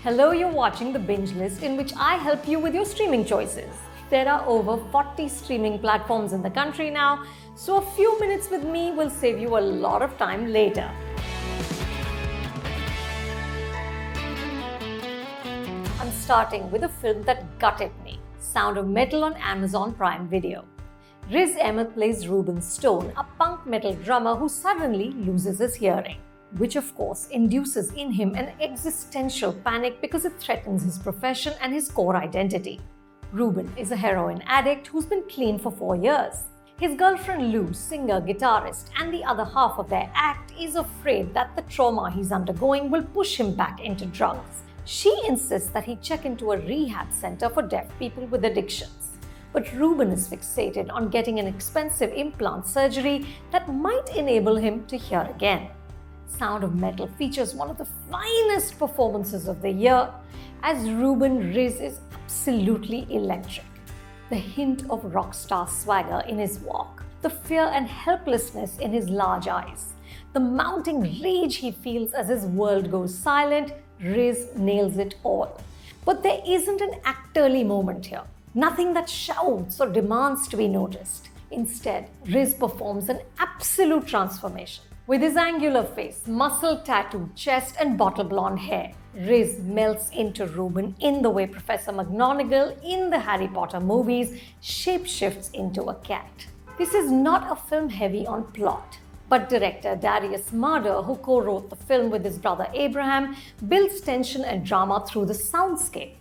Hello, you're watching the Binge List, in which I help you with your streaming choices. There are over 40 streaming platforms in the country now, so a few minutes with me will save you a lot of time later. I'm starting with a film that gutted me, Sound of Metal on Amazon Prime Video. Riz Ahmed plays Ruben Stone, a punk metal drummer who suddenly loses his hearing, which of course induces in him an existential panic because it threatens his profession and his core identity. Ruben is a heroin addict who's been clean for 4 years. His girlfriend Lou, singer, guitarist, and the other half of their act is afraid that the trauma he's undergoing will push him back into drugs. She insists that he check into a rehab center for deaf people with addictions. But Ruben is fixated on getting an expensive implant surgery that might enable him to hear again. Sound of Metal features one of the finest performances of the year, as Ruben Riz is absolutely electric. The hint of rock star swagger in his walk, the fear and helplessness in his large eyes, the mounting rage he feels as his world goes silent, Riz nails it all. But there isn't an actorly moment here. Nothing that shouts or demands to be noticed. Instead, Riz performs an absolute transformation. With his angular face, muscle-tattooed chest and bottle blonde hair, Riz melts into Ruben in the way Professor McGonagall in the Harry Potter movies shapeshifts into a cat. This is not a film heavy on plot, but director Darius Marder, who co-wrote the film with his brother Abraham, builds tension and drama through the soundscape.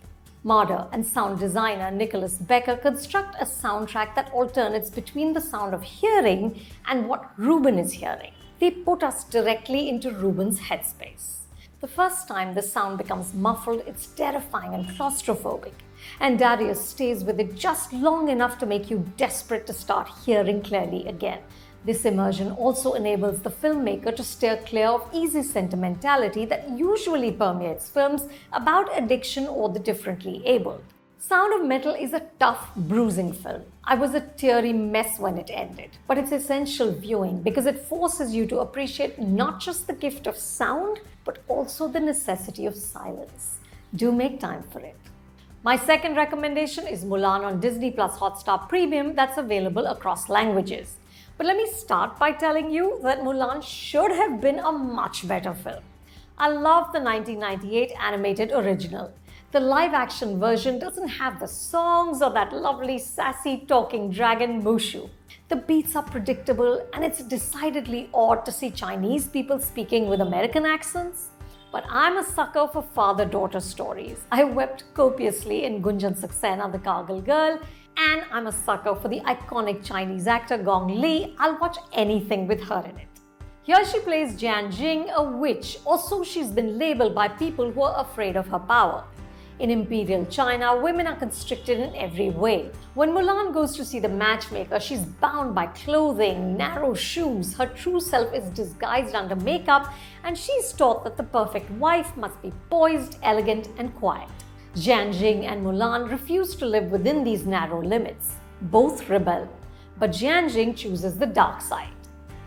Marder and sound designer Nicholas Becker construct a soundtrack that alternates between the sound of hearing and what Ruben is hearing. They put us directly into Ruben's headspace. The first time the sound becomes muffled, it's terrifying and claustrophobic, and Darius stays with it just long enough to make you desperate to start hearing clearly again. This immersion also enables the filmmaker to steer clear of easy sentimentality that usually permeates films about addiction or the differently abled. Sound of Metal is a tough, bruising film. I was a teary mess when it ended, but it's essential viewing because it forces you to appreciate not just the gift of sound, but also the necessity of silence. Do make time for it. My second recommendation is Mulan on Disney Plus Hotstar Premium that's available across languages. But let me start by telling you that Mulan should have been a much better film. I love the 1998 animated original. The live-action version doesn't have the songs or that lovely sassy talking dragon Mushu. The beats are predictable and it's decidedly odd to see Chinese people speaking with American accents. But I'm a sucker for father-daughter stories. I wept copiously in Gunjan Saxena, the Kargil girl, and I'm a sucker for the iconic Chinese actor Gong Li. I'll watch anything with her in it. Here she plays Jian Jing, a witch, or so she's been labeled by people who are afraid of her power. In Imperial China, women are constricted in every way. When Mulan goes to see the matchmaker, she's bound by clothing, narrow shoes, her true self is disguised under makeup, and she's taught that the perfect wife must be poised, elegant, and quiet. Jian Jing and Mulan refuse to live within these narrow limits. Both rebel, but Jian Jing chooses the dark side.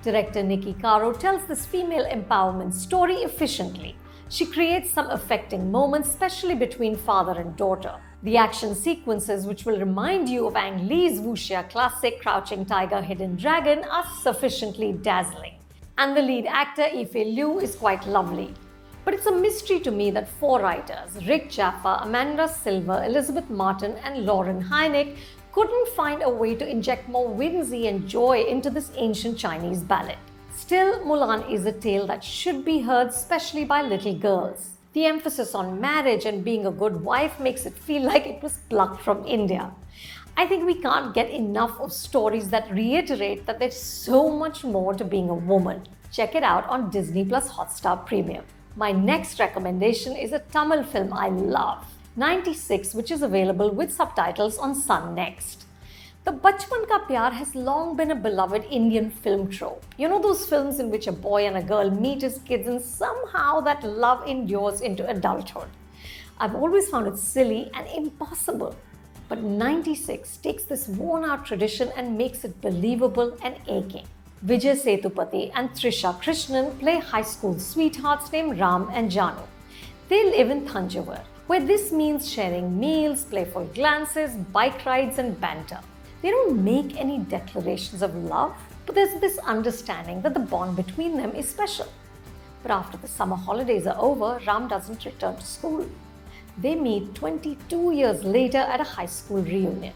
Director Nikki Caro tells this female empowerment story efficiently. She creates some affecting moments, especially between father and daughter. The action sequences, which will remind you of Ang Lee's wuxia classic Crouching Tiger, Hidden Dragon, are sufficiently dazzling. And the lead actor, Ife Liu, is quite lovely. But it's a mystery to me that 4 writers, Rick Jaffa, Amanda Silver, Elizabeth Martin, and Lauren Hynek, couldn't find a way to inject more whimsy and joy into this ancient Chinese ballad. Still, Mulan is a tale that should be heard, especially by little girls. The emphasis on marriage and being a good wife makes it feel like it was plucked from India. I think we can't get enough of stories that reiterate that there's so much more to being a woman. Check it out on Disney Plus Hotstar Premium. My next recommendation is a Tamil film I love, 96, which is available with subtitles on Sun Next. The Bachpan Ka Pyar has long been a beloved Indian film trope. You know those films in which a boy and a girl meet as kids and somehow that love endures into adulthood. I've always found it silly and impossible. But 96 takes this worn-out tradition and makes it believable and aching. Vijay Sethupathi and Trisha Krishnan play high school sweethearts named Ram and Janu. They live in Thanjavur, where this means sharing meals, playful glances, bike rides, and banter. They don't make any declarations of love, but there's this understanding that the bond between them is special. But after the summer holidays are over, Ram doesn't return to school. They meet 22 years later at a high school reunion.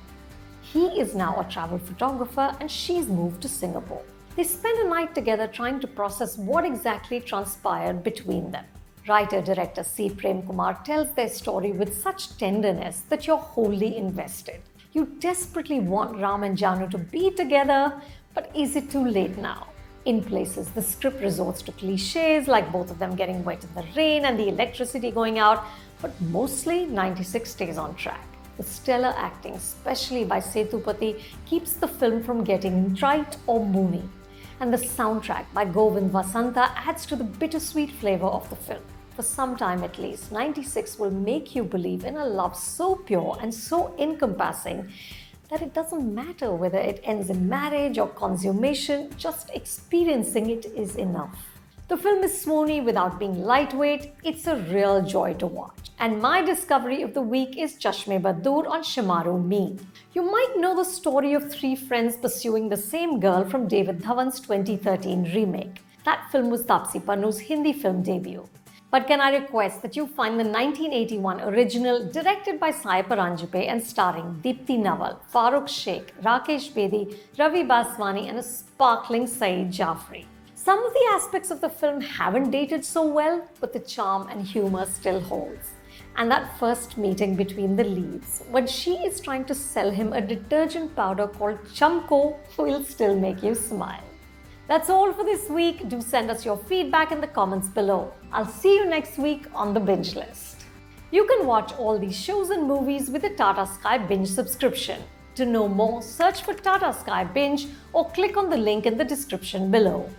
He is now a travel photographer and she's moved to Singapore. They spend a night together trying to process what exactly transpired between them. Writer-director C. Prem Kumar tells their story with such tenderness that you're wholly invested. You desperately want Ram and Janu to be together, but is it too late now? In places, the script resorts to cliches like both of them getting wet in the rain and the electricity going out, but mostly 96 stays on track. The stellar acting, especially by Sethupathi, keeps the film from getting trite or moony. And the soundtrack by Govind Vasantha adds to the bittersweet flavor of the film. For some time at least, 96 will make you believe in a love so pure and so encompassing that it doesn't matter whether it ends in marriage or consummation, just experiencing it is enough. The film is swoony without being lightweight. It's a real joy to watch. And my discovery of the week is Chashme Buddoor on ShemarooMe. You might know the story of three friends pursuing the same girl from David Dhawan's 2013 remake. That film was Taapsee Pannu's Hindi film debut. But can I request that you find the 1981 original directed by Sai Paranjape and starring Deepthi Nawal, Farooq Sheikh, Rakesh Bedi, Ravi Baswani and a sparkling Saeed Jafri. Some of the aspects of the film haven't dated so well, but the charm and humor still holds. And that first meeting between the leads, when she is trying to sell him a detergent powder called Chamko, will still make you smile. That's all for this week. Do send us your feedback in the comments below. I'll see you next week on the Binge List. You can watch all these shows and movies with the Tata Sky Binge subscription. To know more, search for Tata Sky Binge or click on the link in the description below.